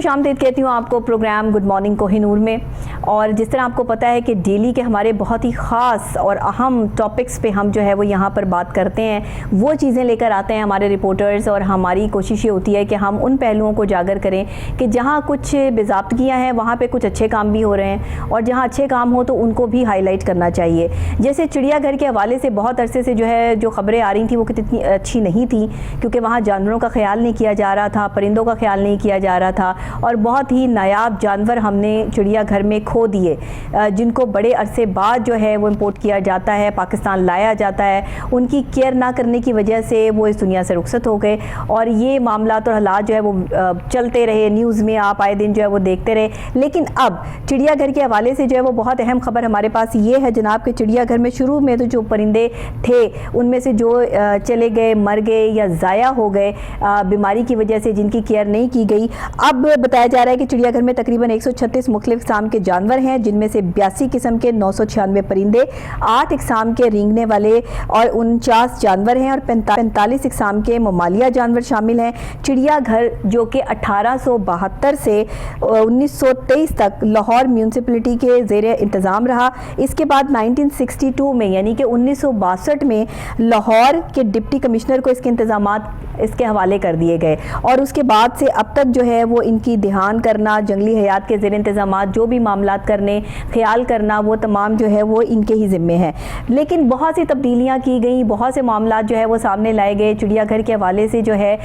खुशामदीद कहती हूँ आपको प्रोग्राम गुड मॉर्निंग कोहिनूर में। और जिस तरह आपको पता है कि डेली के हमारे बहुत ही ख़ास और अहम टॉपिक्स पे हम जो है वो यहाँ पर बात करते हैं, वो चीज़ें लेकर आते हैं हमारे रिपोर्टर्स। और हमारी कोशिश ये होती है कि हम उन पहलुओं को उजागर करें कि जहाँ कुछ बेज़ाब्तगियाँ हैं वहाँ पे कुछ अच्छे काम भी हो रहे हैं, और जहाँ अच्छे काम हो तो उनको भी हाईलाइट करना चाहिए। जैसे चिड़ियाघर के हवाले से बहुत अरसे से जो खबरें आ रही थी वो कितनी अच्छी नहीं थी, क्योंकि वहाँ जानवरों का ख्याल नहीं किया जा रहा था, परिंदों का ख्याल नहीं किया जा रहा था, और बहुत ही नायाब जानवर हमने चिड़ियाघर में खो दिए, जिनको बड़े अरसे बाद जो है वो इंपोर्ट किया जाता है, पाकिस्तान लाया जाता है। उनकी केयर ना करने की वजह से वो इस दुनिया से रुखसत हो गए, और ये मामला और हालात जो है वो चलते रहे, न्यूज़ में आप आए दिन जो है वो देखते रहे। लेकिन अब चिड़ियाघर के हवाले से जो है वो बहुत अहम खबर हमारे पास ये है जनाब कि चिड़ियाघर में शुरू में तो जो परिंदे थे उनमें से जो चले गए, मर गए या ज़ाया हो गए बीमारी की वजह से, जिनकी केयर नहीं की गई, अब बताया जा रहा है कि चिड़ियाघर में तकरीबन 136 मुख्तलिफ इक़साम के जानवर हैं, जिनमें से 82 किस्म के 996 परिंदे, 8 इक़साम के रेंगने वाले और 49 जानवर हैं, और 45 इक़साम के ममालिया जानवर शामिल हैं। चिड़ियाघर जो कि 1872 से 1923 तक लाहौर म्यूनसिपलिटी के ज़ेर इंतज़ाम रहा। इसके बाद 1962 में यानी कि 1962 में लाहौर के डिप्टी कमिश्नर को इसके इंतज़ामात इसके हवाले कर दिए गए, और उसके बाद से अब तक जो है वो इनकी ध्यान करना, जंगली हयात के ज़ेर इंतज़ामात जो भी मामलात करने, ख्याल करना, वो तमाम जो है वो इनके ही ज़िम्मे हैं। लेकिन बहुत सी तब्दीलियाँ की गई, बहुत से मामलात जो है वो सामने लाए गए। चिड़ियाघर के हवाले से जो है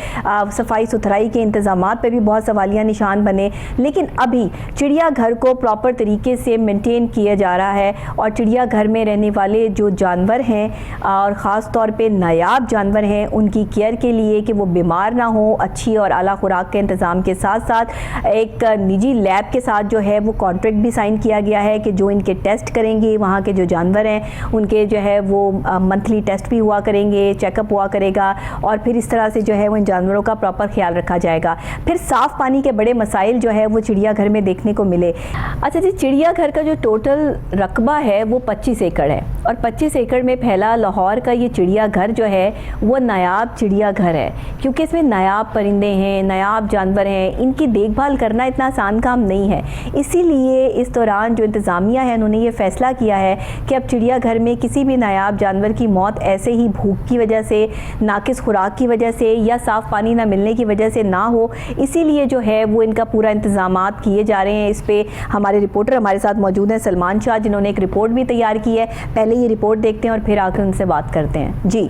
सफाई सुथराई के इंतज़ामात पर भी बहुत सवालिया निशान बने, लेकिन अभी चिड़ियाघर को प्रॉपर तरीके से मेंटेन किया जा रहा है, और चिड़ियाघर में रहने वाले जो जानवर हैं और ख़ास तौर पे नायाब जानवर हैं, उनकी केयर के लिए कि वो बीमार ना हो, अच्छी और आला खुराक के इंतज़ाम के साथ साथ एक निजी लैब के साथ जो है वो कॉन्ट्रैक्ट भी साइन किया गया है कि जो इनके टेस्ट करेंगे, वहाँ के जो जानवर हैं उनके जो है वो मंथली टेस्ट भी हुआ करेंगे, चेकअप हुआ करेगा, और फिर इस तरह से जो है वो इन जानवरों का प्रॉपर ख्याल रखा जाएगा। फिर साफ़ पानी के बड़े मसाइल जो है वो चिड़ियाघर में देखने को मिले। अच्छा जी, चिड़ियाघर का जो टोटल रकबा है वो 25 एकड़ है, और 25 एकड़ में फैला लाहौर का ये चिड़ियाघर जो है वो नायाब चिड़ियाघर है, क्योंकि इसमें नायाब परिंदे हैं, नायाब जानवर हैं, इनकी देखभाल करना इतना आसान काम नहीं है। इसीलिए इस दौरान जो इंतज़ामिया है उन्होंने ये फ़ैसला किया है कि अब चिड़ियाघर में किसी भी नायाब जानवर की मौत ऐसे ही भूख की वजह से, नाकिस खुराक की वजह से या साफ़ पानी ना मिलने की वजह से ना हो। इसीलिए जो है वो इनका पूरा इंतज़ामात किए जा रहे हैं। इस पर हमारे रिपोर्टर हमारे साथ मौजूद हैं, सलमान शाह, जिन्होंने एक रिपोर्ट भी तैयार की है। पहले ये रिपोर्ट देखते हैं और फिर आकर उनसे बात करते हैं। जी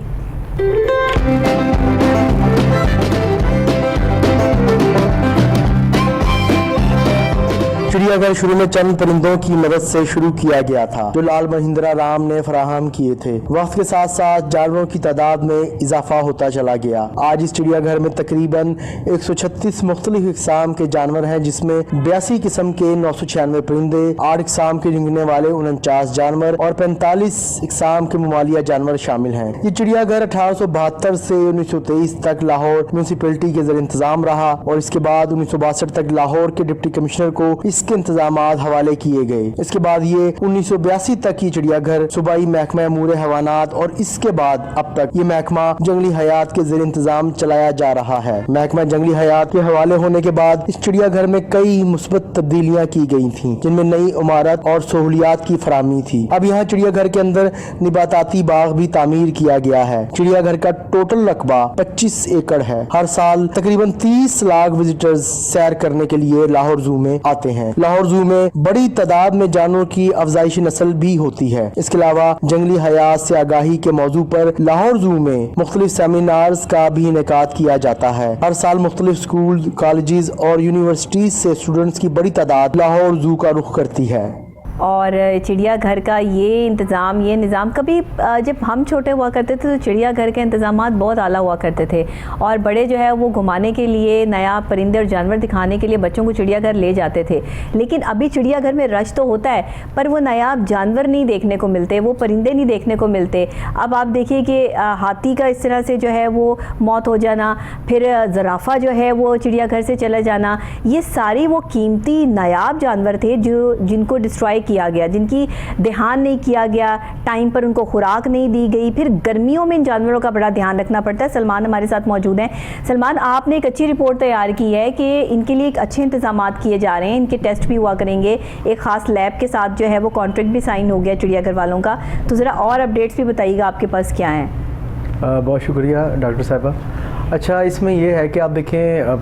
चिड़ियाघर शुरू में चंद परिंदों की मदद से शुरू किया गया था, जो लाल महिंद्रा राम ने फराहम किए थे। वक्त के साथ साथ जानवरों की तादाद में इजाफा होता चला गया। आज इस चिड़ियाघर में तकरीबन 136 मुख्तलिफ इक़साम के जानवर हैं, जिसमें 82 किस्म के 996 परिंदे, 8 इक़साम के रेंगने वाले 49 जानवर और 45 इक़साम के ममालिया जानवर शामिल हैं। ये चिड़ियाघर 1872 से 1923 तक लाहौर म्यूनसिपलिटी के ज़रिए इंतजाम रहा, और इसके बाद 1962 तक लाहौर के डिप्टी कमिश्नर को इसके इंतजामात हवाले किए गए। इसके बाद ये 1982 तक ये चिड़ियाघर सूबाई महकमा अमूर हवानात, और इसके बाद अब तक ये महकमा जंगली हयात के ज़रिए इंतजाम चलाया जा रहा है। महकमा जंगली हयात के हवाले होने के बाद इस चिड़ियाघर में कई मुस्बत तब्दीलियाँ की गई थी, जिनमें नई इमारत और सहूलियात की फराहमी थी। अब यहाँ चिड़ियाघर के अंदर निबाताती बाग भी तामीर किया गया है। चिड़ियाघर का टोटल रकबा 25 एकड़ है। हर साल तकरीबन 30 लाख विजिटर्स सैर करने के लिए लाहौर जू में आते हैं। लाहौर जू में बड़ी तादाद में जानवरों की अफजाइशी नस्ल भी होती है। इसके अलावा जंगली हयात से आगाही के मौजू पर लाहौर जू में मुख्तलिफ सेमिनार्स का भी इनेकाद किया जाता है। हर साल मुख्तलिफ स्कूल, कॉलेजेस और यूनिवर्सिटीज से स्टूडेंट्स की बड़ी तादाद लाहौर जू का रुख करती है। और चिड़ियाघर का ये निज़ाम कभी जब हम छोटे हुआ करते थे तो चिड़ियाघर के इंतज़ामात बहुत आला हुआ करते थे, और बड़े जो है वो घुमाने के लिए, नया परिंदे और जानवर दिखाने के लिए बच्चों को चिड़ियाघर ले जाते थे। लेकिन अभी चिड़ियाघर में रश तो होता है, पर वो नायाब जानवर नहीं देखने को मिलते, वो परिंदे नहीं देखने को मिलते। अब आप देखिए कि हाथी का इस तरह से जो है वो मौत हो जाना, फिर ज़राफ़ा जो है वो चिड़ियाघर से चला जाना, ये सारी वो कीमती नायाब जानवर थे जो जिनको डिस्ट्रॉय किया गया, जिनकी ध्यान नहीं किया गया, टाइम पर उनको खुराक नहीं दी गई, फिर गर्मियों में इन जानवरों का बड़ा ध्यान रखना पड़ता है। सलमान हमारे साथ मौजूद हैं। सलमान, आपने एक अच्छी रिपोर्ट तैयार की है कि इनके लिए एक अच्छे इंतजाम किए जा रहे हैं, इनके टेस्ट भी हुआ करेंगे, एक खास लैब के साथ जो है वो कॉन्ट्रैक्ट भी साइन हो गया चिड़ियाघर वालों का। तो ज़रा और अपडेट्स भी बताइएगा आपके पास क्या हैं? बहुत शुक्रिया डॉक्टर साहिबा। अच्छा, इसमें यह है कि आप देखें,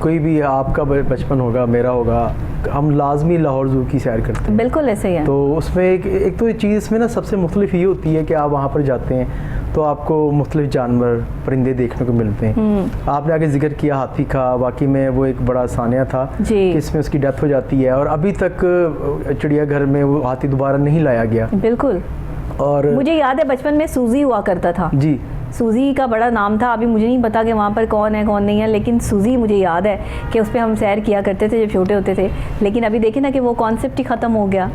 कोई भी आपका बचपन होगा, मेरा होगा, हम लाजमी लाहौर ज़ू की सैर करते हैं। बिल्कुल ऐसे ही है। तो उसमें एक तो ये चीज़ इसमें ना सबसे मुख्तलिफ ये होती है कि आप वहाँ पर जाते हैं तो आपको मुख्तलिफ जानवर परिंदे देखने को मिलते हैं। आपने आगे जिक्र किया हाथी का, वाकई में वो एक बड़ा सानिया था कि इसमें उसकी डेथ हो जाती है और अभी तक चिड़ियाघर में वो हाथी दोबारा नहीं लाया गया। बिल्कुल। और मुझे याद है बचपन में सूजी हुआ करता था जी, सूजी का बड़ा नाम था। अभी मुझे नहीं पता कि वहाँ पर कौन है कौन नहीं है, लेकिन सूजी मुझे याद है कि उस पर हम सैर किया करते थे जब छोटे होते थे। लेकिन अभी देखें ना कि वो कॉन्सेप्ट ही ख़त्म हो गया।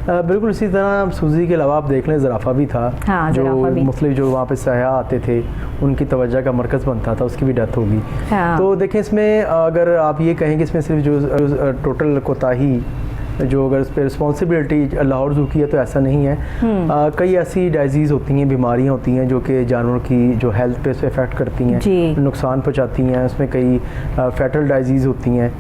बिल्कुल इसी तरह सूजी के अलावा आप देख लें ज़राफ़ा भी था। हाँ, जो मुख्तलिफ जो वहाँ पे सयाह आते थे उनकी तवज्जो का मरकज़ बनता था, उसकी भी डेथ होगी। हाँ। तो देखें इसमें अगर आप ये कहें कि इसमें सिर्फ जो टोटल कोताही जो अगर इस पर रिस्पॉन्सिबिलिटी लाहौर ज़ू की है तो ऐसा नहीं है। कई ऐसी डाइजीज़ होती हैं, बीमारियां होती हैं जो कि जानवरों की जो हेल्थ पे इसे इफ़ेक्ट करती हैं, नुकसान पहुंचाती हैं। उसमें कई फैटल डाइजीज़ होती हैं।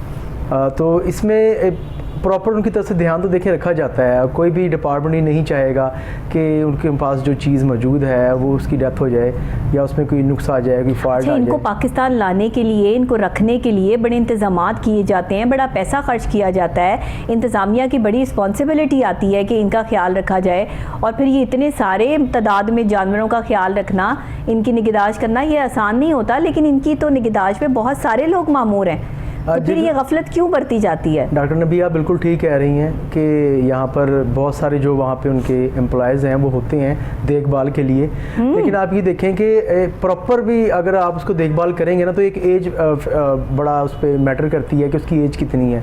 तो इसमें प्रॉपर उनकी तरफ से ध्यान तो देखिए रखा जाता है। कोई भी डिपार्टमेंट नहीं चाहेगा कि उनके पास जो चीज़ मौजूद है वो उसकी डेथ हो जाए या उसमें कोई नुक्स आ जाए, कोई फॉल्ट आ जाए। इनको पाकिस्तान लाने के लिए, इनको रखने के लिए बड़े इंतजामात किए जाते हैं, बड़ा पैसा खर्च किया जाता है। इंतज़ामिया की बड़ी रिस्पॉन्सिबिलिटी आती है कि इनका ख्याल रखा जाए। और फिर ये इतने सारे तादाद में जानवरों का ख्याल रखना, इनकी निगहदाश्त करना ये आसान नहीं होता, लेकिन इनकी तो निगहदाश्त पे बहुत सारे लोग मामूर हैं। तो फिर ये गफलत क्यों बरती जाती है? डॉक्टर नबी, आप बिल्कुल ठीक कह रही हैं कि यहाँ पर बहुत सारे जो वहाँ पे उनके एम्प्लॉयज़ हैं वो होते हैं देखभाल के लिए। लेकिन आप ये देखें कि प्रॉपर भी अगर आप उसको देखभाल करेंगे ना तो एक एज बड़ा उस पर मैटर करती है कि उसकी एज कितनी है।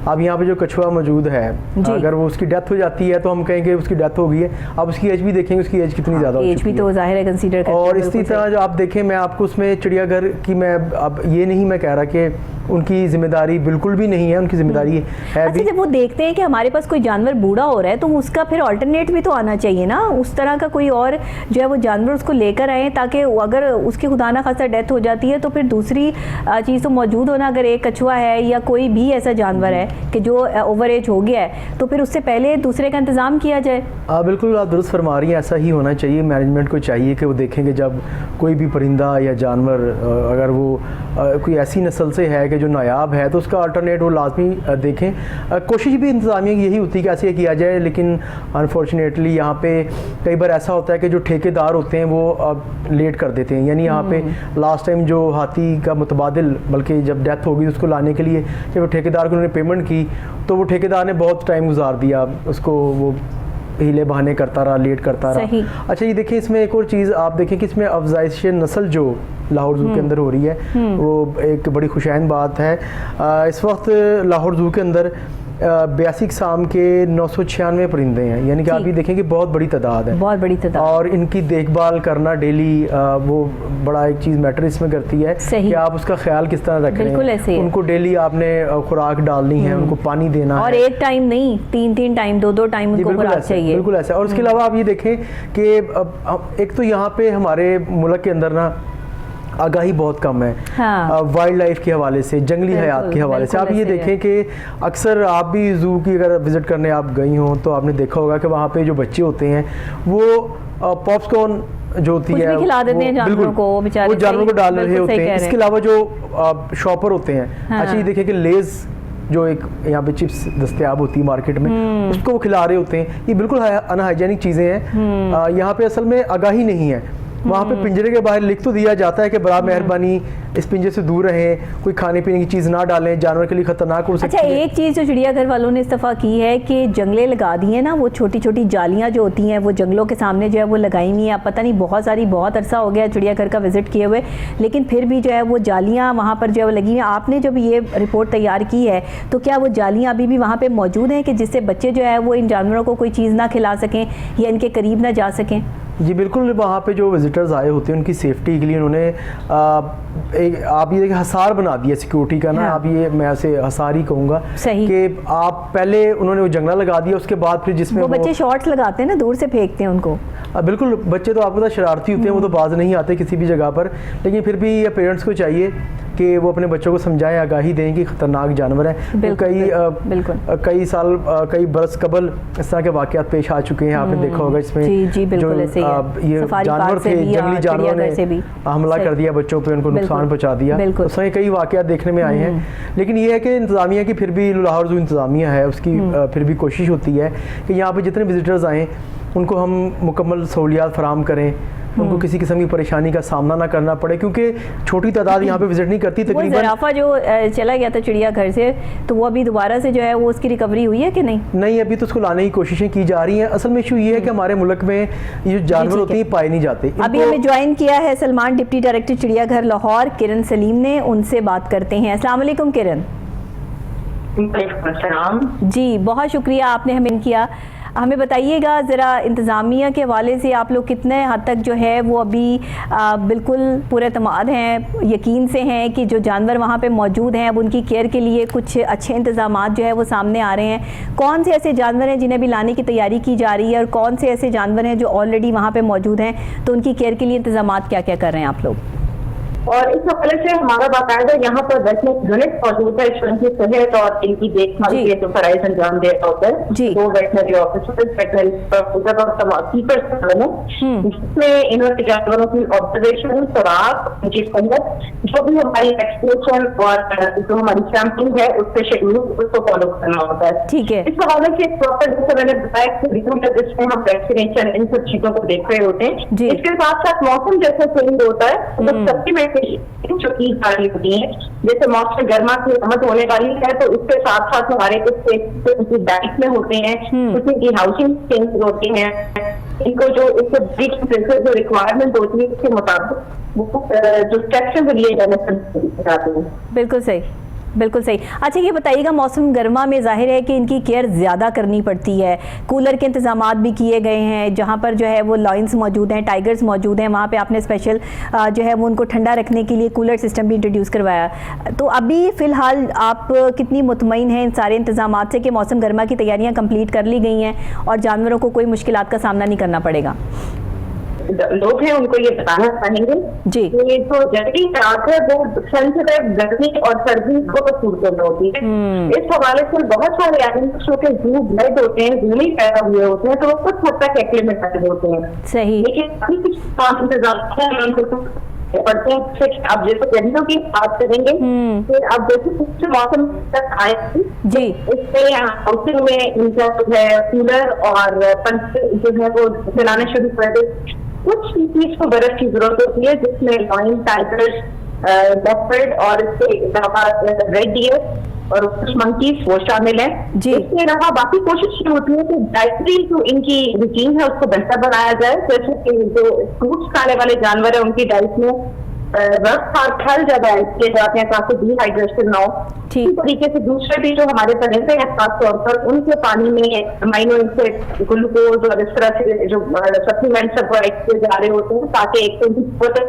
अब यहाँ पे जो कछुआ मौजूद है, अगर वो उसकी डेथ हो जाती है तो हम कहेंगे उसकी डेथ हो गई है। आप उसकी एज भी देखेंगे, उसकी एज कितनी ज़्यादा एज भी तो ज़ाहिर है कंसीडर करते हैं। और इसी तरह जो आप देखें, मैं आपको उसमें चिड़ियाघर की मैं अब ये नहीं मैं कह रहा कि उनकी जिम्मेदारी बिल्कुल भी नहीं है, उनकी जिम्मेदारी है। अच्छा, जब वो देखते हैं कि हमारे पास कोई जानवर बूढ़ा हो रहा है तो उसका फिर अल्टरनेट भी तो आना चाहिए ना, उस तरह का कोई और जो है वो जानवर उसको लेकर आए, ताकि अगर उसकी खुदा ना खासा डेथ हो जाती है तो फिर दूसरी चीज़ तो मौजूद होना। अगर एक कछुआ है या कोई भी ऐसा जानवर है कि जो ओवर एज हो गया है तो फिर उससे पहले दूसरे का इंतज़ाम किया जाए। बिल्कुल आप दुरुस्त फरमा रही हैं, ऐसा ही होना चाहिए। मैनेजमेंट को चाहिए कि वो देखेंगे जब कोई भी परिंदा या जानवर अगर वो कोई ऐसी नस्ल से है कि जो नायाब है तो उसका अल्टरनेट वो लाजमी देखें। कोशिश भी इंतज़ामिया की यही होती है कि ऐसे किया जाए, लेकिन अनफॉर्चुनेटली यहाँ पे कई बार ऐसा होता है कि जो ठेकेदार होते हैं वो लेट कर देते हैं। यानी यहाँ पे लास्ट टाइम जो हाथी का मुतबादिल, बल्कि जब डेथ होगी उसको लाने के लिए जब ठेकेदार को उन्होंने पेमेंट की तो वो ठेकेदार ने बहुत टाइम गुजार दिया, उसको वो हीले बहाने करता रहा, लेट करता रहा। अच्छा, ये देखिए इसमें एक और चीज़ आप देखें कि इसमें अफजाइश नस्ल जो लाहौर ज़ू के अंदर हो रही है वो एक बड़ी खुशैन बात है। इस वक्त लाहौर ज़ू के अंदर 82 किस्म के 996 परिंदे हैं, यानी कि आप ये देखें कि बहुत बड़ी तादाद है, बहुत बड़ी तादाद। और इनकी देखभाल करना डेली वो बड़ा एक चीज़ मैटर इसमें करती है कि आप उसका ख्याल किस तरह रख रहे हैं। उनको डेली आपने खुराक डालनी है, उनको पानी देना है, और एक टाइम नहीं, 3-3 टाइम, 2-2 टाइम उनको खुराक चाहिए। बिल्कुल ऐसा। और उसके अलावा आप ये देखें कि एक तो यहाँ पे हमारे मुल्क के अंदर ना आगाही बहुत कम है। हाँ। वाइल्ड लाइफ के हवाले से, जंगली हयात के हवाले से। आप ये देखें कि अक्सर आप भी ज़ू की अगर विज़िट करने आप गई हों तो आपने देखा होगा कि वहाँ पे जो बच्चे होते हैं वो पॉप्सकॉर्न जो होती है खिला देते हैं जानवरों को, वो जानवरों को डाल रहे होते हैं। इसके अलावा जो शॉपर होते हैं, अच्छा ये देखें कि लेज़ जो एक यहाँ पे चिप्स दस्तयाब होती है मार्केट में, उसको वो खिला रहे होते हैं। ये बिल्कुल अनहाइजेनिक चीज़ें हैं। यहाँ पे असल में आगाही नहीं है। वहाँ पे पिंजरे के बाहर लिख तो दिया जाता है कि बड़ा मेहरबानी इस पिंजरे से दूर रहें, कोई खाने पीने की चीज़ ना डालें, जानवर के लिए खतरनाक हो सकती है। अच्छा, एक चीज़ जो चिड़ियाघर वालों ने इस दफ़ा की है कि जंगलें लगा दी हैं ना, वो छोटी छोटी जालियाँ जो होती हैं वो जंगलों के सामने जो है वो लगाई हुई हैं। आप पता नहीं बहुत अरसा हो गया चिड़ियाघर का विज़िट किए हुए, लेकिन फिर भी जो है वो जालियाँ वहाँ पर जो है वो लगी हुई हैं। आपने जब ये रिपोर्ट तैयार की है तो क्या वो जालियाँ अभी भी वहाँ पर मौजूद हैं कि जिससे बच्चे जो है वो इन जानवरों को कोई चीज़ ना खिला सकें या इनके करीब ना जा सकें? जी बिल्कुल, वहाँ पे जो विजिटर्स आए होते हैं उनकी सेफ्टी के लिए उन्होंने एक आप ये हसार बना दिया सिक्योरिटी का ना। हाँ। आप ये मैं ऐसे हसार ही कहूँगा सही। कि आप पहले उन्होंने वो जंगला लगा दिया, उसके बाद फिर जिसमें वो बच्चे शॉट्स लगाते हैं ना, दूर से फेंकते हैं उनको। बिल्कुल, बच्चे तो आपको पता शरारती होते हैं, वो तो बाज नहीं आते किसी भी जगह पर, लेकिन फिर भी पेरेंट्स को चाहिए कि वो अपने बच्चों को समझाएं, आगाही दें कि खतरनाक जानवर है। कई साल कई बरस कबल इस तरह के वाक़यात पेश आ चुके हैं, आपने देखा होगा इसमें जी बिल्कुल जो ऐसे ही ये जानवर थे, जंगली जानवरों ने हमला कर दिया बच्चों पे, उनको नुकसान पहुंचा दिया, उस तरह कई वाक़यात देखने में आए हैं। लेकिन ये है कि इंतज़ामिया की फिर भी लाहौर जो इंतज़ामिया है उसकी फिर भी कोशिश होती है कि यहाँ पे जितने विजिटर्स आएँ उनको हम मुकम्मल सहूलियात फराम करें, उनको किसी किस्म की परेशानी का सामना ना करना पड़े, क्योंकि छोटी तादाद यहाँ पे विजिट नहीं करती। तकरीबन ज़राफ़ा जो चला गया था चिड़ियाघर से, तो वो अभी दोबारा से जो है वो उसकी रिकवरी हुई है कि नहीं? अभी तो उसको लाने की कोशिशें की जा रही हैं। असल में इशू ये है कि हमारे मुल्क में ये जो जानवर होते हैं पाए नहीं जाते। अभी हमें ज्वाइन किया है सलमान, डिप्टी डायरेक्टर चिड़ियाघर लाहौर, किरण सलीम ने, उनसे बात करते हैं। अस्सलाम वालेकुम किरण। जी बहुत शुक्रिया आपने हमें किया। हमें बताइएगा ज़रा इंतज़ामिया के हवाले से आप लोग कितने हद तक जो है वो अभी बिल्कुल पूरे तमाद हैं, यकीन से हैं कि जो जानवर वहाँ पे मौजूद हैं अब उनकी केयर के लिए कुछ अच्छे इंतज़ामात जो है वो सामने आ रहे हैं। कौन से ऐसे जानवर हैं जिन्हें भी लाने की तैयारी की जा रही है और कौन से ऐसे जानवर हैं जो ऑलरेडी वहाँ पर मौजूद हैं, तो उनकी केयर के लिए इंतज़ामात क्या क्या कर रहे हैं आप लोग? और इस हवाले से हमारा बाकायदा यहाँ पर वेटनरी यूनिट मौजूद है, इनकी सेहत और इनकी देखभाल के जो फराइज अंजाम दे रहा होता है। 2 वेटनरी ऑफिसर्स, वेटनरी और कीपर्स, जिसमें इन्होंने जानवरों की ऑब्जर्वेशन, खुराक, उनकी सेहत, जो भी हमारी एक्सप्लोरेशन और जो हमारी सैम्पलिंग है उसके शेड्यूल उसको फॉलो करना होता है। ठीक है। इस हवाले से प्रॉपर जैसे मैंने बताया जिसमें हम वैक्सीनेशन इन सब चीजों को देख रहे होते हैं। इसके साथ साथ मौसम जैसा चेंज होता है तो सप्लीमेंट जो की जारी होती है, जैसे मौसम गर्मा की रहमत होने वाली है तो उसके साथ साथ हमारे कुछ डाइट में होते हैं, कुछ इनकी हाउसिंग चेंज होती हैं, इनको जो जो रिक्वायरमेंट होती है उसके मुताबिक वो जो स्टेप्स लिए जाने चाहते हैं। बिल्कुल सही, बिल्कुल सही। अच्छा ये बताइएगा, मौसम गर्मा में जाहिर है कि इनकी केयर ज़्यादा करनी पड़ती है, कूलर के इंतजामात भी किए गए हैं, जहाँ पर जो है वो लायंस मौजूद हैं, टाइगर्स मौजूद हैं, वहाँ पे आपने स्पेशल जो है वो उनको ठंडा रखने के लिए कूलर सिस्टम भी इंट्रोड्यूस करवाया। तो अभी फ़िलहाल आप कितनी मुतमईन हैं इन सारे इंतजामात से कि मौसम गर्मा की तैयारियाँ कंप्लीट कर ली गई हैं और जानवरों को कोई मुश्किलात का सामना नहीं करना पड़ेगा? लोग हैं उनको ये बताना चाहेंगे जी कि जो जंगली रात है वो सेंसिटिव गर्मी और सर्दी को सूरत में होती है। इस हवाले से बहुत सारे एनिमल्स के जू ब्लड होते हैं, जू नहीं पैदा हुए होते हैं, तो वो कुछ हद तक एक्लिमेटाइज होते हैं। सही। लेकिन अभी कुछ काम इंतजाम पड़ते हैं। अब जैसे गर्मियों की बात करेंगे फिर अब जैसे मौसम तक आए जी, इससे हाउसिंग में इनका जो है कूलर और पंखे जो है वो चलाना शुरू कर दे। कुछ चीज को बर्फ की जरूरत होती है जिसमें लायन, टाइगर्स, लेपर्ड और इसके अलावा रेड डियर और कुछ मंकीज वो शामिल है। इसके अलावा बाकी कोशिश ये होती है कि डाइटरी जो इनकी रूटीन है उसको बेहतर बनाया जाए, जैसे कि जो फ्रूट्स खाने वाले जानवर है उनकी डाइट में फल ज्यादा ऐड किए जाते हैं ताकि डिहाइड्रेशन ना हो। इसी तरीके से दूसरे भी जो हमारे परिंदे हैं खासतौर पर उनके पानी में अमाइनो एसिड, ग्लूकोज और इस तरह से जो सप्लीमेंट्स सब ऐड किए जा रहे होते हैं ताकि एक तो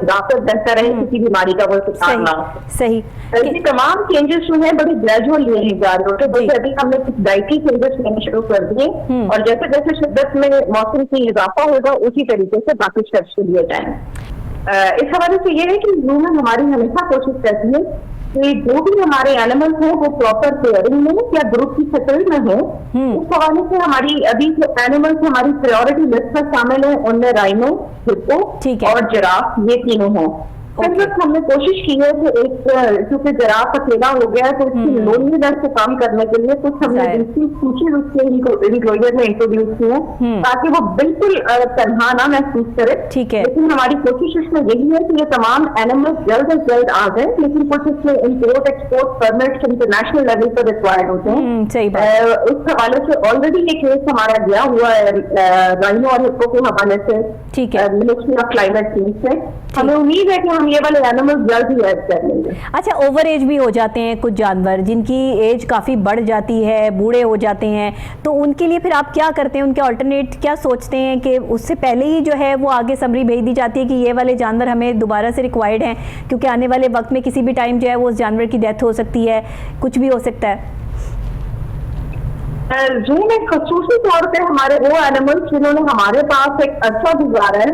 दांत बेहतर रहे, किसी बीमारी का वो शिकार ना हो। सही। ये तमाम चेंजेस जो है बड़े ग्रेजुअल लिए जा रहे होते हैं। जैसे अभी हमने कुछ डाइटरी चेंजेस लेने शुरू कर दिए और जैसे जैसे शिद्दत में मौसम की इजाफा होगा उसी तरीके से बाकी स्टेप्स लिए जाएंगे। इस हवाले से ये है कि जू में हमारी हमेशा कोशिश रहती है कि जो भी हमारे एनिमल्स हैं वो प्रॉपर पेयरिंग में या ग्रुप की शक्ल में हो। इस हवाले से हमारी अभी जो एनिमल्स हमारी प्रायोरिटी लिस्ट में शामिल है उनमें राइनो, हिप्पो और जिराफ, ये तीनों हों। हमने कोशिश की है कि एक क्योंकि जिराफ अकेला हो गया है तो उसकी लोनलीनेस को कम करने के लिए कुछ हमने दूसरी स्पीशीज उसके इंक्लूजन में इंट्रोड्यूस की है ताकि वो बिल्कुल तन्हा ना महसूस करे। ठीक है। लेकिन हमारी कोशिश इसमें यही है कि ये तमाम एनिमल्स जल्द से जल्द आ जाए, लेकिन कुछ इसमें import export permits international level पर रिक्वायर्ड होते हैं। उस हवाले से ऑलरेडी ये केस हमारा गया हुआ है राइनो और हिप्पो के हवाले से मिनिस्ट्री ऑफ क्लाइमेट चेंज से। हमें उम्मीद है कि हम ये वाले एनिमल्स जल्द ही ऐड कर लेंगे। अच्छा, ओवर एज भी हो जाते हैं कुछ जानवर जिनकी एज काफ़ी बढ़ जाती है, बूढ़े हो जाते हैं, तो उनके लिए फिर आप क्या करते हैं? उनके ऑल्टरनेट क्या सोचते हैं कि उससे पहले ही जो है वो आगे समरी भेज दी जाती है कि ये वाले जानवर हमें दोबारा से रिक्वायर्ड हैं, क्योंकि आने वाले वक्त में किसी भी टाइम जो है वो उस जानवर की डेथ हो सकती है, कुछ भी हो सकता है? जू में खसूसी तौर पे हमारे वो एनिमल्स जिन्होंने हमारे पास एक अच्छा गुजारा है,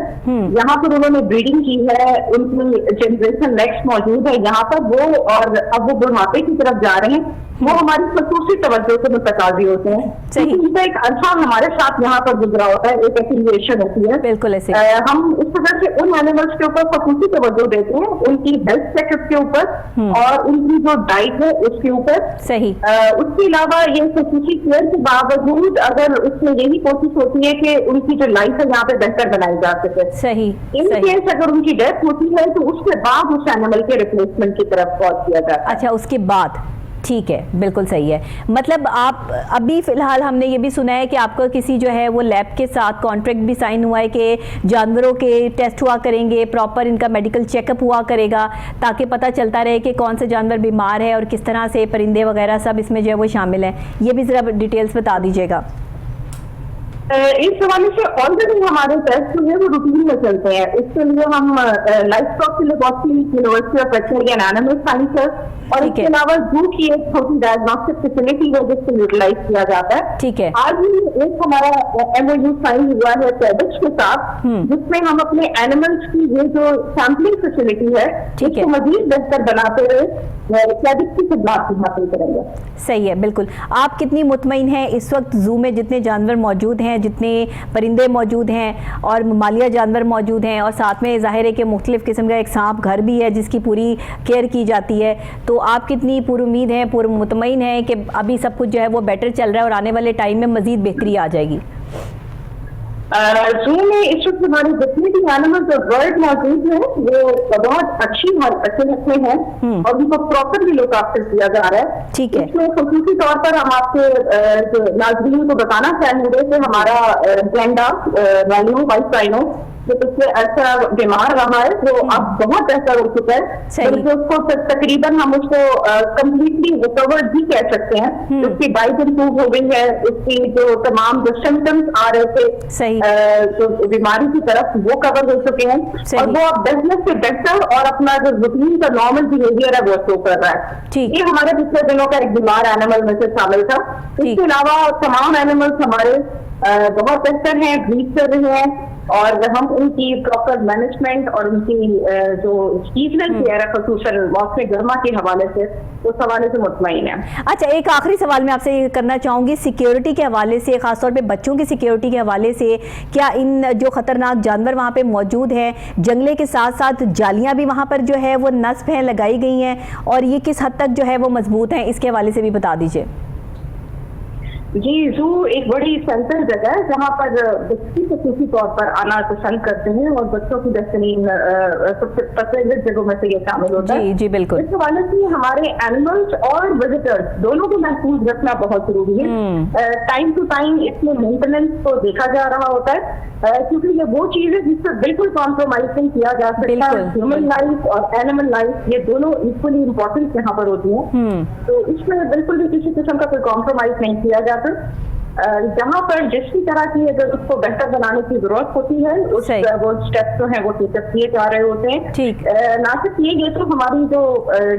यहाँ पर उन्होंने ब्रीडिंग की है, उनकी जनरेशन नेक्स्ट मौजूद है यहाँ पर, वो और अब वो बुढ़ापे की तरफ जा रहे हैं, वो हमारी खसूसी तवज्जो से मुतकाजी होते हैं। सही। उनका एक अच्छा हमारे साथ यहाँ पर गुजरा होता है, एक एफिलिएशन होती है। बिल्कुल ऐसे। हम इस तरह से उन एनिमल्स के ऊपर खसूसी तवज्जो देते हैं, उनकी हेल्थ चेकअप के ऊपर और उनकी जो डाइट है उसके ऊपर। सही। उसके अलावा ये खसूसी केयर के बावजूद अगर उसमें यही कोशिश होती है कि उनकी जो लाइफ है यहाँ पे बेहतर बनाई जा सके। सही। इन केस अगर उनकी डेथ होती है तो उसके बाद उस एनिमल के रिप्लेसमेंट की तरफ पहुंच किया जाता है। अच्छा, उसके बाद, ठीक है, बिल्कुल सही है। मतलब आप अभी फिलहाल हमने ये भी सुना है कि आपका किसी जो है वो लैब के साथ कॉन्ट्रैक्ट भी साइन हुआ है कि जानवरों के टेस्ट हुआ करेंगे, प्रॉपर इनका मेडिकल चेकअप हुआ करेगा, ताकि पता चलता रहे कि कौन से जानवर बीमार है और किस तरह से परिंदे वगैरह सब इसमें जो है वो शामिल हैं। ये भी ज़रा डिटेल्स बता दीजिएगा। इस हवाले से ऑलरेडी हमारे टेस्ट जो है वो रूटीन में चलते हैं। इसके लिए हम लाइफ स्टॉक के laboratory, university of veterinary and animal sciences और इसके अलावा जू की एक छोटी डायग्नोस्टिक फैसिलिटी है जिसको यूटिलाइज किया जाता है। ठीक है। आज ही एक हमारा MOU साइन हुआ है कैडेक्स के साथ, जिसमें हम अपने एनिमल्स की ये जो सैम्पलिंग फैसिलिटी है इसको मजीद बेहतर बनाते हुए कैडेक्स की खिदमत हासिल करेंगे। सही है, बिल्कुल। आप कितनी मुतमईन हैं इस वक्त जू में जितने जानवर मौजूद हैं, जितने परिंदे मौजूद हैं और ममालिया जानवर मौजूद हैं, और साथ में ज़ाहिर है कि मुख्तलिफ किस्म का एक सांप घर भी है जिसकी पूरी केयर की जाती है, तो आप कितनी पुरुमीद हैं, मुतमईन हैं कि अभी सब कुछ जो है वो बेटर चल रहा है और आने वाले टाइम में मज़ीद बेहतरी आ जाएगी? जू में इस वक्त हमारे जितने भी एनिमल्स वर्ल्ड मौजूद हैं वो बहुत अच्छी हालत में हैं और उनको प्रॉपरली लुक आफ्टर किया जा रहा है। ठीक है। इसमें खसूसी तौर पर हम आपके नाज़रीन को बताना चाहेंगे कि हमारा गेंडा राइनो, व्हाइट राइनो जो पिछले अर्सा बीमार रहा है वो अब बहुत बेहतर हो चुका है, बल्कि उसको तकरीबन हम उसको कम्प्लीटली रिकवर्ड भी कह सकते हैं। उसकी डाइट इंप्रूव हो गई है, उसकी जो तमाम जो सिम्टम्स आ रहे थे जो बीमारी की तरफ वो कवर हो चुके हैं और वो अब बिजनेस से बेहतर और अपना जो रूटीन का नॉर्मल बिहेवियर है वो शो कर रहा है। ये हमारे पिछले दिनों का एक बीमार एनिमल में से शामिल था। इसके अलावा तमाम एनिमल्स हमारे बहुत बेहतर हैं, ब्रीड कर रहे हैं और हम उनकी प्रॉपर मैनेजमेंट और उनकी जो सीजनल केयर है खसूसन मौसम गर्मा के हवाले से, उस हवाले से मुतमईन है। अच्छा, एक आखिरी सवाल मैं आपसे ये करना चाहूँगी, सिक्योरिटी के हवाले से, खासतौर पे बच्चों की सिक्योरिटी के हवाले से, क्या इन जो ख़तरनाक जानवर वहाँ पे मौजूद हैं, जंगले के साथ साथ जालियाँ भी वहाँ पर जो है वो नस्ब हैं, लगाई गई हैं, और ये किस हद तक जो है वो मजबूत हैं, इसके हवाले से भी बता दीजिए। जी, जू एक बड़ी सेंट्रल जगह है जहाँ पर बच्चे खसूसी तौर पर आना पसंद करते हैं और बच्चों की बेहतरीन सबसे पसंदीदा जगहों में से ये शामिल होता है। जी बिल्कुल। इस हवाले से हमारे एनिमल्स और विजिटर्स दोनों को महफूज रखना बहुत जरूरी है। टाइम टू टाइम इसमें मेंटेनेंस को देखा जा रहा होता है क्योंकि ये वो चीज है जिससे बिल्कुल कॉम्प्रोमाइज नहीं किया जा सकता। ह्यूमन लाइफ और एनिमल लाइफ ये दोनों इक्वली इम्पोर्टेंट यहाँ पर होती है, तो इसमें बिल्कुल भी किसी किस्म का कोई कॉम्प्रोमाइज नहीं किया जाता। जहाँ पर जिस तरह की अगर उसको बेहतर बनाने की जरूरत होती है वो स्टेप्स जो है वो टेकअप किए जा रहे होते हैं। ना सिर्फ ये तो हमारी जो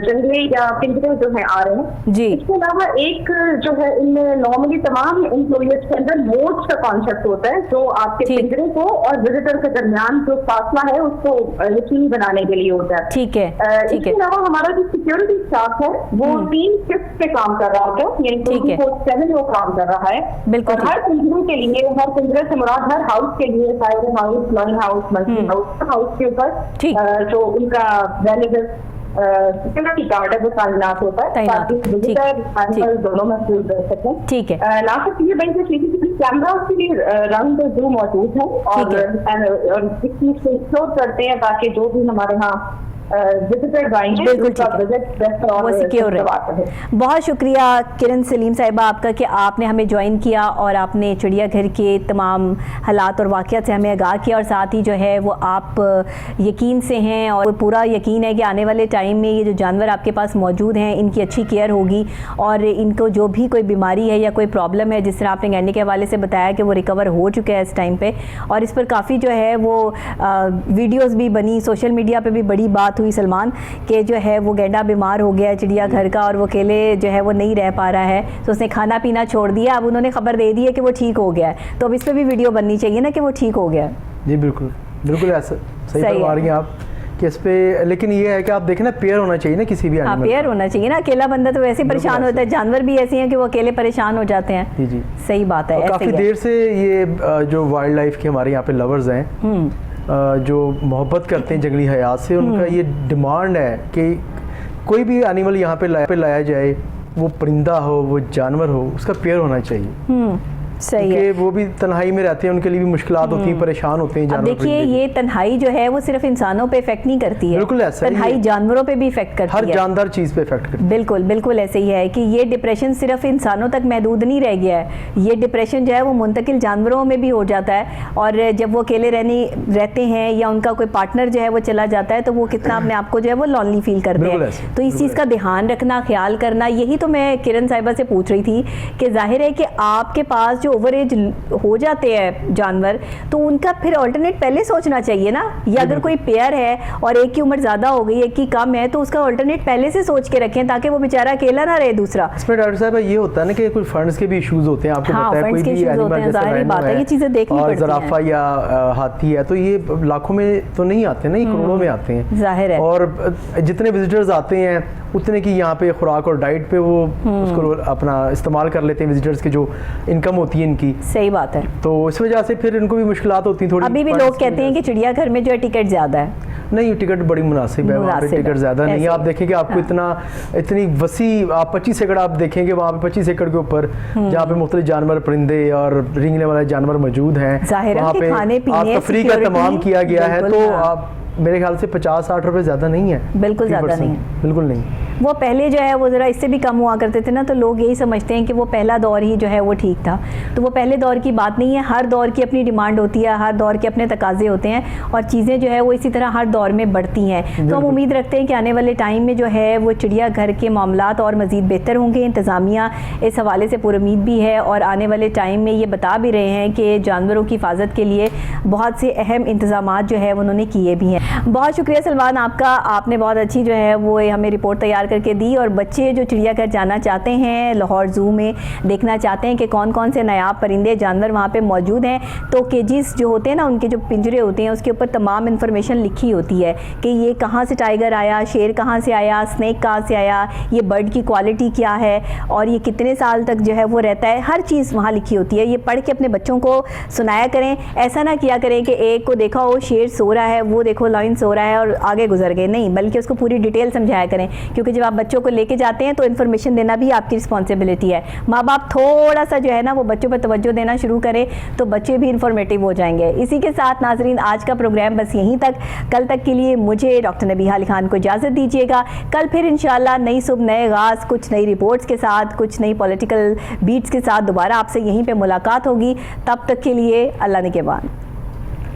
जंगले या पिंजरे जो है आ रहे हैं जी, इसके अलावा एक जो है इनमें नॉर्मली तमाम एम्प्लॉयर्स के अंदर मोड्स का कॉन्सेप्ट होता है जो आपके पिंजरे को और विजिटर के दरमियान जो फासला है उसको यकीनी बनाने के लिए होता है। ठीक है। इसके अलावा हमारा जो सिक्योरिटी स्टाफ है वो 3 शिफ्ट पे काम कर रहा होता है, यानी 24/7 वो काम कर रहा है। और हर पिंजरे के लिए, हर पिंजरे से मुराद हर हाउस के लिए, side house, lawn house, multi house के ऊपर जो उनका सिक्योरिटी गार्ड है वो तैनात होता है ताकि विजिटर एनिमल दोनों महफूज रह सकें। ठीक है। ना सिर्फ ये बल्कि सीसीटीवी कैमरास भी रंग जू मौजूद है और इस चीज को एक्सप्लोर करते हैं ताकि जो भी हमारे यहाँ विजिटर जाएंगे बिल्कुल जिसका ठीक है। बजट 10 और वो सिक्योर है। है। बहुत शुक्रिया किरण सलीम साहिबा आपका कि आपने हमें ज्वाइन किया और आपने चिड़ियाघर के तमाम हालात और वाक़यात से हमें आगाह किया, और साथ ही जो है वो आप यकीन से हैं और पूरा यकीन है कि आने वाले टाइम में ये जो जानवर आपके पास मौजूद हैं इनकी अच्छी केयर होगी और इनको जो भी कोई बीमारी है या कोई प्रॉब्लम है, जिस तरह आपने गैंडे के हवाले से बताया कि वो रिकवर हो चुके हैं इस टाइम पे, और इस पर काफ़ी जो है वो वीडियोस भी बनी, सोशल मीडिया पे भी बड़ी बात हुई सलमान कि जो है वो गैंडा बीमार हो गया है चिड़ियाघर का और वो अकेले जो है वो नहीं रह पा रहा है, तो उसने खाना पीना छोड़ दिया। अब उन्होंने खबर दे दी है कि वो ठीक हो गया है, तो अब इस पर भी वीडियो बननी चाहिए ना कि वो ठीक हो गया है। जी बिल्कुल बिल्कुल ऐसा सही सही फरमा है। रही हैं आप कि इस पे, लेकिन ये है कि आप देखें ना पेयर होना चाहिए ना किसी भी हाँ, एनिमल पेयर होना चाहिए ना, अकेला बंदा तो वैसे ही बिल्कुल परेशान ऐसे। होता है, जानवर भी ऐसे हैं कि वो अकेले परेशान हो जाते हैं। जी जी। सही बात है, और ऐसे काफ़ी ही है। देर से ये जो वाइल्ड लाइफ के हमारे यहाँ पे लवर्स हैं जो मोहब्बत करते हैं जंगली हयात से, उनका ये डिमांड है कि कोई भी एनिमल यहाँ पे लाया जाए, वो परिंदा हो वो जानवर हो, उसका पेयर होना चाहिए। सही है। क्योंकि वो भी तन्हाई में रहते हैं, उनके लिए भी मुश्किलात होती हैं, परेशान होते हैं अब जानवर। देखिए परिंदे। ये तन्हाई जो है वो सिर्फ इंसानों पे इफेक्ट नहीं करती है, बिल्कुल ऐसा ही तन्हाई है। जानवरों पे भी इफेक्ट करती हर है। जानदार चीज़ पे इफेक्ट करती है। बिल्कुल बिल्कुल ऐसे ही है कि ये डिप्रेशन सिर्फ इंसानों तक महदूद नहीं रह गया है, ये डिप्रेशन जो है वो मुंतकिल जानवरों में भी हो जाता है, और जब वो अकेले रहते हैं या उनका कोई पार्टनर जो है वो चला जाता है तो वो कितना अपने आप को जो है वो लॉनली फील करते बिल्कुल हैं। ऐसे, तो इस चीज़ का ध्यान रखना, ख्याल करना, यही तो मैं किरण साहिबा से पूछ रही थी कि जाहिर है कि आपके पास जो ओवर एज हो जाते हैं जानवर, तो उनका फिर ऑल्टरनेट पहले सोचना चाहिए ना, या अगर कोई पेयर है और एक की उम्र ज़्यादा हो गई एक की कम है तो उसका ऑल्टरनेट पहले से सोच के रखें ताकि वो बेचारा अकेला ना रहे दूसरा। इसमें डॉक्टर साहब ये होता है ना कि कुछ फंड्स के भी इश्यूज होते हैं, आपको हाँ, पता है फंड्स कोई के भी issues होते एनिमल हैं, जैसे ज़ाहिर rhino बात है, ये चीज़ें देखनी और पड़ती हैं। ज़राफ़ा या हाथी है, तो ये लाखों में तो नहीं आते ना, ये करोड़ों में आते हैं जाहिर है। और जितने विजिटर्स आते हैं उतने की यहाँ पे खुराक और डाइट पे वो उसको अपना इस्तेमाल कर लेते हैं, विजिटर्स की जो इनकम होती है इनकी, सही बात है। तो इस वजह से फिर इनको भी मुश्किलात होती हैं थोड़ी। अभी भी लोग कहते हैं कि चिड़ियाघर में जो है टिकट ज़्यादा है। नहीं, टिकट बड़ी मुनासिब है, वहाँ पे मुनासिब है, टिकट ज़्यादा नहीं है। ऐसे। आप देखेंगे आपको इतनी वसी, आप 25 एकड़ आप देखेंगे वहाँ पे 25 एकड़ के ऊपर जहाँ पे मुख्तलिफ जानवर, परिंदे और रेंगने वाले जानवर मौजूद हैं, जाहिर है वहाँ उनके पे खाने पीने, आप तफरी का security, तमाम किया गया है, बिल्कुल, तो हाँ। आप मेरे ख्याल से 50-60 रुपए ज़्यादा नहीं है। बिल्कुल ज़्यादा 3%, नहीं है। बिल्कुल नहीं। वो पहले जो है वो ज़रा इससे भी कम हुआ करते थे ना, तो लोग यही समझते हैं कि वो पहला दौर ही जो है वो ठीक था, तो वो पहले दौर की बात नहीं है। हर दौर की अपनी डिमांड होती है, हर दौर के अपने तकाजे होते हैं और चीज़ें जो है वो इसी तरह हर दौर में बढ़ती हैं। तो हम उम्मीद रखते हैं कि आने वाले टाइम में जो है वो चिड़ियाघर के मामलात और मज़ीद बेहतर होंगे। इंतज़ामिया इस हवाले से पुरुमीद भी है और आने वाले टाइम में ये बता भी रहे हैं कि जानवरों की हिफाजत के लिए बहुत से अहम इंतज़ामात जो है उन्होंने किए भी हैं। बहुत शुक्रिया सलमान आपका, आपने बहुत अच्छी जो है वो हमें रिपोर्ट तैयार करके दी, और बच्चे जो चिड़ियाघर जाना चाहते हैं, लाहौर ज़ू में देखना चाहते हैं कि कौन कौन से नायाब परिंदे जानवर वहाँ पे मौजूद हैं, तो केजीज जो होते हैं ना, उनके जो पिंजरे होते हैं उसके ऊपर तमाम इन्फॉर्मेशन लिखी होती है कि ये कहाँ से टाइगर आया, शेर कहाँ से आया, स्नेक कहाँ से आया, ये बर्ड की क्वालिटी क्या है और ये कितने साल तक जो है वो रहता है, हर चीज़ वहाँ लिखी होती है। ये पढ़ के अपने बच्चों को सुनाया करें। ऐसा ना किया करें कि एक को देखा हो शेर सो रहा है, वो देखो लाइन सो रहा है और आगे गुजर गए, नहीं, बल्कि उसको पूरी डिटेल समझाया करें, क्योंकि जब आप बच्चों को लेके जाते हैं तो इन्फॉर्मेशन देना भी आपकी रिस्पॉन्सिबिलिटी है। माँ बाप थोड़ा सा जो है ना वो बच्चों पर तवज्जो देना शुरू करें तो बच्चे भी इन्फॉर्मेटिव हो जाएंगे। इसी के साथ नाजरीन आज का प्रोग्राम बस यहीं तक। कल तक के लिए मुझे डॉक्टर नबीहा अली खान को इजाज़त दीजिएगा। कल फिर इंशाल्लाह नई सुबह, नए आगाज़, कुछ नई रिपोर्ट्स के साथ, कुछ नई पॉलिटिकल बीट्स के साथ दोबारा आपसे यहीं पर मुलाकात होगी। तब तक के लिए अल्लाह निगहबान।